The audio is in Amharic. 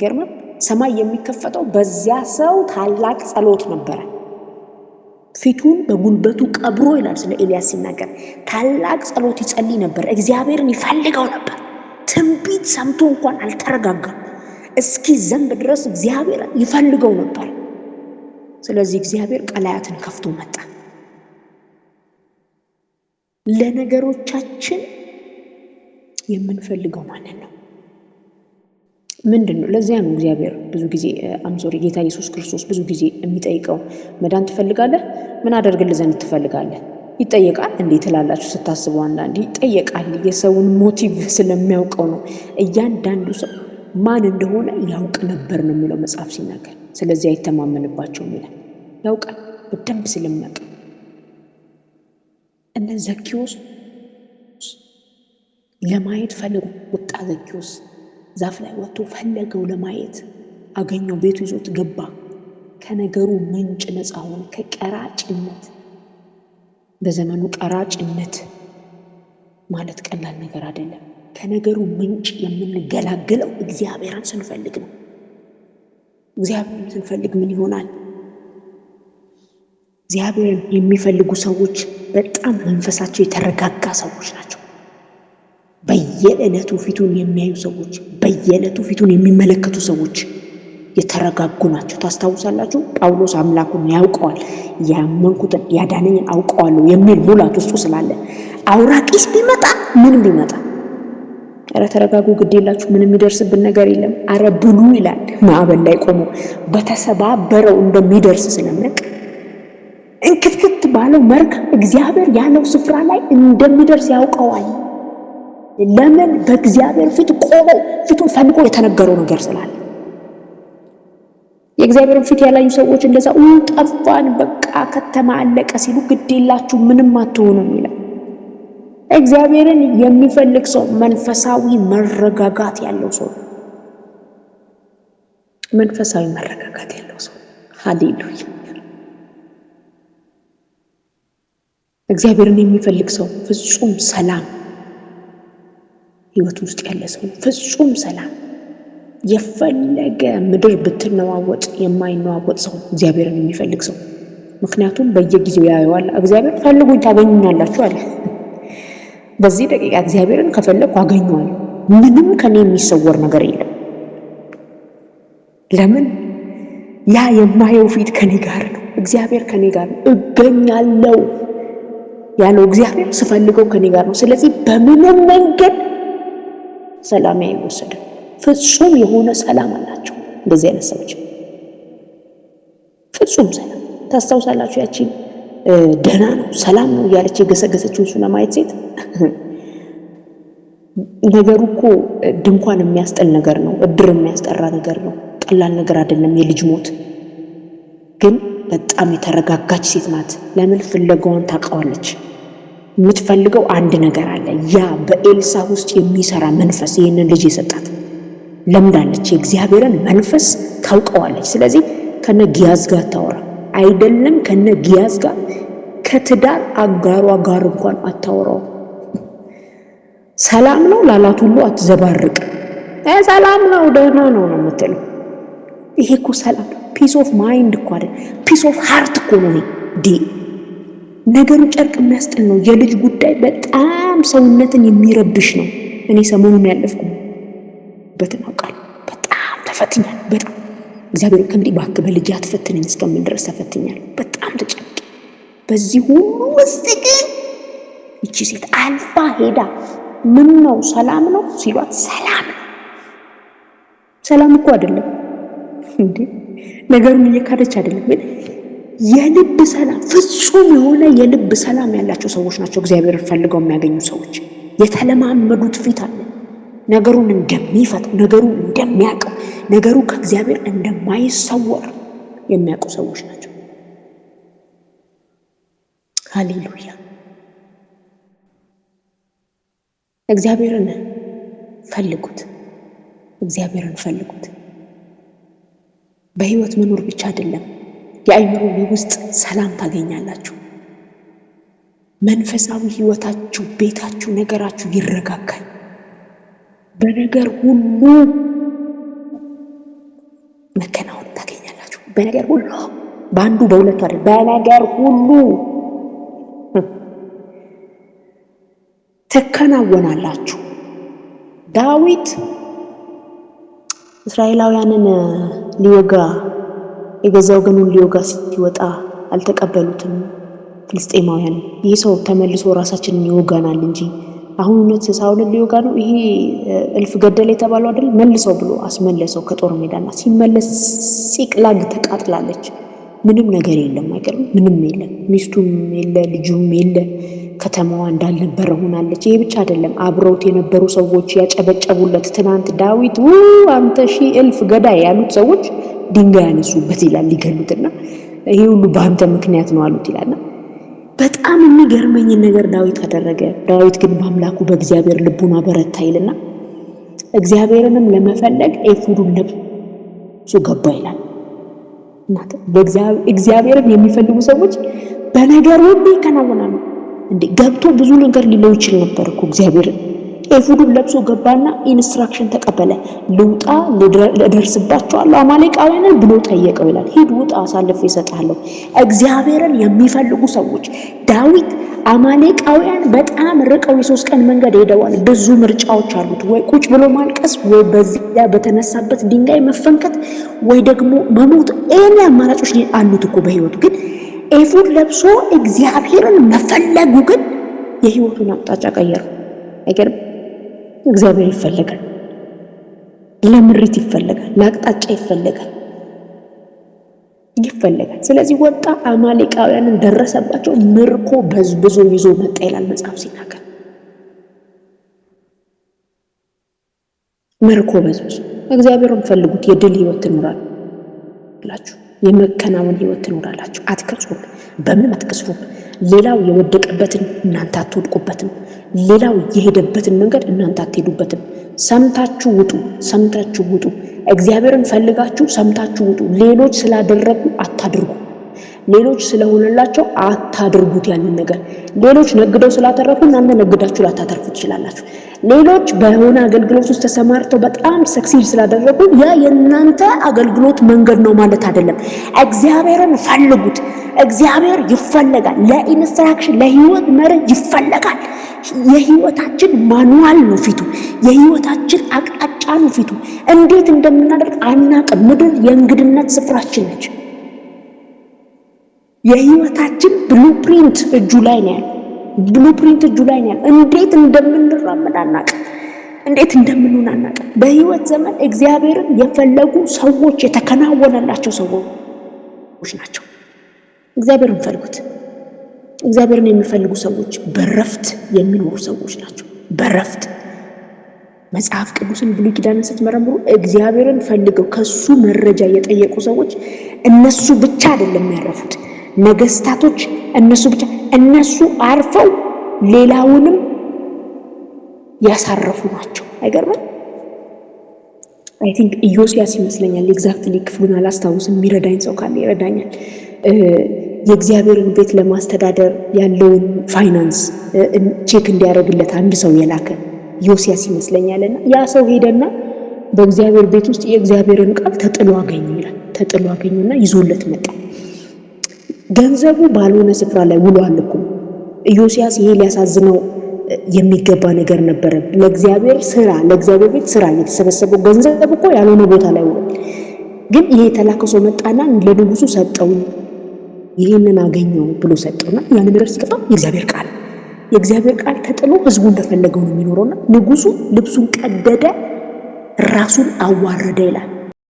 አይገርምም? ሰማይ የሚከፈተው በዚያ ሰው ታላቅ ጸሎት ነበር። ፊቱን በጉልበቱ ቀብሮ ይላል ስለ ኤልያስ ሲናገር ታላቅ ጸሎት ይጸልይ ነበር። እግዚአብሔርን ይፈልገው ነበር። ትንቢት ሰምቶ እንኳን አልተረጋጋም። እስኪ ዘንብ ድረስ እግዚአብሔርን ይፈልገው ነበር። ስለዚህ እግዚአብሔር ቀላያትን ከፍቶ መጣ። ለነገሮቻችን የምንፈልገው ማንን ነው? ምንድነው? ለዚያ ነው እግዚአብሔር ብዙ ጊዜ ጌታ ኢየሱስ ክርስቶስ ብዙ ጊዜ የሚጠይቀው መዳን ትፈልጋለህ? ምን አደርግልህ ዘንድ ትፈልጋለህ? ይጠየቃል። እንዴት ትላላችሁ ስታስቡ? አንዳንዴ ይጠየቃል። የሰውን ሞቲቭ ስለሚያውቀው ነው። እያንዳንዱ ሰው ማን እንደሆነ ያውቅ ነበር ነው የሚለው መጽሐፍ ሲናገር። ስለዚህ አይተማመንባቸውም ይላል። ያውቃል በደንብ ስለሚያውቅ። እነ ዘኪዮስ ለማየት ፈለጉ። ወጣ ዘኪዮስ ዛፍ ላይ ወጥቶ ፈለገው ለማየት አገኘው። ቤቱ ይዞት ገባ። ከነገሩ ምንጭ ነፃ ሆነ። ከቀራጭነት። በዘመኑ ቀራጭነት ማለት ቀላል ነገር አይደለም። ከነገሩ ምንጭ የምንገላገለው እግዚአብሔርን ስንፈልግ ነው። እግዚአብሔርን ስንፈልግ ምን ይሆናል? እግዚአብሔርን የሚፈልጉ ሰዎች በጣም መንፈሳቸው የተረጋጋ ሰዎች ናቸው። በየዕለቱ ፊቱን የሚያዩ ሰዎች፣ በየዕለቱ ፊቱን የሚመለከቱ ሰዎች የተረጋጉ ናቸው። ታስታውሳላችሁ? ጳውሎስ አምላኩን ያውቀዋል፣ ያመንኩትን ያዳነኝን አውቀዋለሁ የሚል ሙላት ውስጡ ስላለ አውራቂስ ቢመጣ ምንም ቢመጣ አረ ተረጋጉ፣ ግድ የላችሁ፣ ምንም የሚደርስብን ነገር የለም፣ አረ ብሉ ይላል። ማዕበል ላይ ቆሞ በተሰባበረው እንደሚደርስ ስለሚያውቅ እንክትክት ባለው መርከብ እግዚአብሔር ያለው ስፍራ ላይ እንደሚደርስ ያውቀዋል። ለምን? በእግዚአብሔር ፊት ቆሞ ፊቱን ፈልጎ የተነገረው ነገር ስላለ። የእግዚአብሔርን ፊት ያላዩ ሰዎች እንደዛ ጠፋን፣ በቃ ከተማ አለቀ ሲሉ ግድ የላችሁ ምንም አትሆኑም ይላል። እግዚአብሔርን የሚፈልግ ሰው መንፈሳዊ መረጋጋት ያለው ሰው፣ መንፈሳዊ መረጋጋት ያለው ሰው። ሃሌሉያ! እግዚአብሔርን የሚፈልግ ሰው ፍጹም ሰላም ህይወት ውስጥ ያለ ሰው፣ ፍጹም ሰላም። የፈለገ ምድር ብትነዋወጥ የማይነዋወጥ ሰው እግዚአብሔርን የሚፈልግ ሰው። ምክንያቱም በየጊዜው ያየዋል። እግዚአብሔር ፈልጉኝ ታገኙኛላችሁ አለ። በዚህ ደቂቃ እግዚአብሔርን ከፈለኩ አገኘዋለሁ። ምንም ከኔ የሚሰወር ነገር የለም። ለምን? ያ የማየው ፊት ከኔ ጋር ነው። እግዚአብሔር ከኔ ጋር ነው። እገኛለሁ ያለው እግዚአብሔር ስፈልገው ከኔ ጋር ነው። ስለዚህ በምንም መንገድ ሰላም አይወሰድም። ፍጹም የሆነ ሰላም አላቸው እንደዚህ አይነት ሰዎች፣ ፍጹም ሰላም። ታስታውሳላችሁ ያቺ ደህና ነው ሰላም ነው እያለች የገሰገሰችውን ሱነማይት ሴት? ነገሩ እኮ ድንኳን የሚያስጠል ነገር ነው፣ እድር የሚያስጠራ ነገር ነው፣ ቀላል ነገር አይደለም። የልጅ ሞት ግን በጣም የተረጋጋች ሴት ናት። ለምን? ፍለጋዋን ታውቀዋለች። የምትፈልገው አንድ ነገር አለ። ያ በኤልሳ ውስጥ የሚሰራ መንፈስ ይህንን ልጅ የሰጣት ለምዳለች። የእግዚአብሔርን መንፈስ ታውቀዋለች። ስለዚህ ከነ ጊያዝ ጋር ታወራ አይደለም፣ ከነ ጊያዝ ጋር ከትዳር አጋሯ ጋር እንኳን አታወራው። ሰላም ነው ላላት ሁሉ አትዘባርቅ። ሰላም ነው ደህና ነው ነው የምትለው። ይሄ እኮ ሰላም ፒስ ኦፍ ማይንድ እኮ አይደል፣ ፒስ ኦፍ ሃርት እኮ ነው። ነገሩ ጨርቅ የሚያስጥል ነው። የልጅ ጉዳይ በጣም ሰውነትን የሚረብሽ ነው። እኔ ሰሞኑን ያለፍኩበትን አውቃለሁ። በጣም ተፈትኛል። በጣም እግዚአብሔር ከእንግዲህ እባክህ በልጅ አትፈትነኝ እስከምን ድረስ ተፈትኛለሁ። በጣም ተጨንቄ። በዚህ ሁሉ ውስጥ ግን ይቺ ሴት አልፋ ሄዳ ምን ነው ሰላም ነው ሲሏት ሰላም ነው። ሰላም እኮ አይደለም እንዴ፣ ነገሩን እየካደች አይደለም፣ ግን የልብ ሰላም፣ ፍጹም የሆነ የልብ ሰላም ያላቸው ሰዎች ናቸው እግዚአብሔርን ፈልገው የሚያገኙ ሰዎች። የተለማመዱት ፊት አለ። ነገሩን እንደሚፈታ፣ ነገሩን እንደሚያውቀው፣ ነገሩ ከእግዚአብሔር እንደማይሰወር የሚያውቁ ሰዎች ናቸው። ሃሌሉያ! እግዚአብሔርን ፈልጉት፣ እግዚአብሔርን ፈልጉት። በህይወት መኖር ብቻ አይደለም፣ የአይምሮ ውስጥ ሰላም ታገኛላችሁ። መንፈሳዊ ህይወታችሁ፣ ቤታችሁ፣ ነገራችሁ ይረጋጋል። በነገር ሁሉ መከናወን ታገኛላችሁ። በነገር ሁሉ በአንዱ በሁለቱ አይደል፣ በነገር ሁሉ ትከናወናላችሁ። ዳዊት እስራኤላውያንን ሊወጋ የገዛ ወገኑን ሊወጋ ሲወጣ አልተቀበሉትም ፍልስጤማውያን። ይህ ሰው ተመልሶ ራሳችንን ይወጋናል እንጂ አሁን እውነት ሳውልን ሊወጋ ነው ይሄ እልፍ ገደለ የተባለው አይደል? መልሰው ብሎ አስመለሰው ከጦር ሜዳና ሲመለስ ሲቅላግ ተቃጥላለች። ምንም ነገር የለም፣ አይቀርም፣ ምንም የለም። ሚስቱም የለ፣ ልጁም የለ፣ ከተማዋ እንዳልነበረ ሆናለች። ይሄ ብቻ አይደለም፣ አብረውት የነበሩ ሰዎች ያጨበጨቡለት። ትናንት ዳዊት አንተ ሺህ እልፍ ገዳይ ያሉት ሰዎች ድንጋይ ያነሱበት ይላል ሊገሉትና፣ ይሄ ሁሉ በአንተ ምክንያት ነው አሉት ይላልና በጣም የሚገርመኝ ነገር ዳዊት አደረገ። ዳዊት ግን በአምላኩ በእግዚአብሔር ልቡን አበረታ ይልና እግዚአብሔርንም ለመፈለግ ኤፉዱን ለብሶ ገባ ይላል። እግዚአብሔርን የሚፈልጉ ሰዎች በነገር ሁሉ ይከናወናሉ። እንዴ ገብቶ ብዙ ነገር ሊለው ይችል ነበር እኮ እግዚአብሔር። ኤፉዱን ለብሶ ገባና ኢንስትራክሽን ተቀበለ። ልውጣ ልደርስባቸዋለሁ አማሌቃውያንን ብሎ ጠየቀው ይላል። ሂድ ውጣ፣ አሳልፌ እሰጥሃለሁ። እግዚአብሔርን የሚፈልጉ ሰዎች ዳዊት አማሌቃውያን በጣም ርቀው የ3 ቀን መንገድ ሄደዋል። ብዙ ምርጫዎች አሉት። ወይ ቁጭ ብሎ ማልቀስ፣ ወይ በዚያ በተነሳበት ድንጋይ መፈንከት፣ ወይ ደግሞ መሞት። እኔ አማራጮች አሉት እኮ በህይወቱ። ግን ኤፉድ ለብሶ እግዚአብሔርን መፈለጉ ግን የህይወቱን አቅጣጫ ቀየረው። አይገርም? እግዚአብሔር ይፈልጋል፣ ለምሪት ይፈልጋል፣ ለአቅጣጫ ይፈልጋል። ስለዚህ ወጣ፣ አማሌቃውያንን ደረሰባቸው፣ ምርኮ በዝብዞ ይዞ መጣ ይላል መጽሐፍ ሲናገር። ምርኮ በዝብዞ። እግዚአብሔርን ፈልጉት፣ የድል ህይወት ትኖራላችሁ፣ የመከናወን ህይወት ትኖራላችሁ። አትከስሩም፣ በምንም አትከስሩም። ሌላው የወደቀበትን እናንተ አትወድቁበትም። ሌላው የሄደበትን መንገድ እናንተ አትሄዱበትም። ሰምታችሁ ውጡ። እግዚአብሔርን ፈልጋችሁ ሰምታችሁ ውጡ። ሌሎች ስላደረጉ አታድርጉ። ሌሎች ስለሆነላቸው አታድርጉት ያንን ነገር። ሌሎች ነግደው ስላተረፉ እናንተ ነግዳችሁ ላታተርፉ ትችላላችሁ። ሌሎች በሆነ አገልግሎት ውስጥ ተሰማርተው በጣም ሰክሲድ ስላደረጉ ያ የእናንተ አገልግሎት መንገድ ነው ማለት አይደለም። እግዚአብሔርን ፈልጉት። እግዚአብሔር ይፈለጋል። ለኢንስትራክሽን ለህይወት መርህ ይፈለጋል። የህይወታችን ማኑዋል ነው ፊቱ። የህይወታችን አቅጣጫ ነው ፊቱ። እንዴት እንደምናደርግ አናውቅም። ምድር የእንግድነት ስፍራችን ነች። የህይወታችን ብሉፕሪንት እጁ ላይ ነው ያለው። እንዴት እንደምንራመድ አናውቅም። እንዴት እንደምንሆን አናውቅም። በህይወት ዘመን እግዚአብሔርን የፈለጉ ሰዎች የተከናወነላቸው ሰዎች ናቸው። እግዚአብሔርን ፈልጉት። እግዚአብሔርን የሚፈልጉ ሰዎች በረፍት የሚኖሩ ሰዎች ናቸው። በረፍት መጽሐፍ ቅዱስን ብሉይ ኪዳንን ስትመረምሩ እግዚአብሔርን ፈልገው ከሱ መረጃ የጠየቁ ሰዎች እነሱ ብቻ አይደለም ያረፉት። ነገስታቶች እነሱ አርፈው ሌላውንም ያሳረፉ ናቸው። አይገርምም? አይ ቲንክ ኢዮስያስ ይመስለኛል። ኤግዛክትሊ ክፍሉን አላስታውስም። የሚረዳኝ ሰው ካለ ይረዳኛል። የእግዚአብሔርን ቤት ለማስተዳደር ያለውን ፋይናንስ ቼክ እንዲያደርግለት አንድ ሰው የላከ ዮስያስ ይመስለኛልና ያ ሰው ሄደና በእግዚአብሔር ቤት ውስጥ የእግዚአብሔርን ቃል ተጥሎ አገኘ ይላል። ተጥሎ አገኘና ይዞለት መጣ። ገንዘቡ ባልሆነ ስፍራ ላይ ውሏል እኮ። ዮስያስ ይሄ ሊያሳዝነው የሚገባ ነገር ነበረ። ለእግዚአብሔር ቤት ስራ የተሰበሰበው ገንዘብ እኮ ያልሆነ ቦታ ላይ ውሏል። ግን ይሄ የተላከው ሰው መጣና ለንጉሱ ሰጠው። ይሄንን አገኘው ብሎ ሰጠውና ያንን ነገር ሲቀጣው የእግዚአብሔር ቃል ተጥሎ ህዝቡ እንደፈለገው ነው የሚኖረውና ንጉሱ ልብሱን ቀደደ፣ ራሱን አዋረደ ይላል።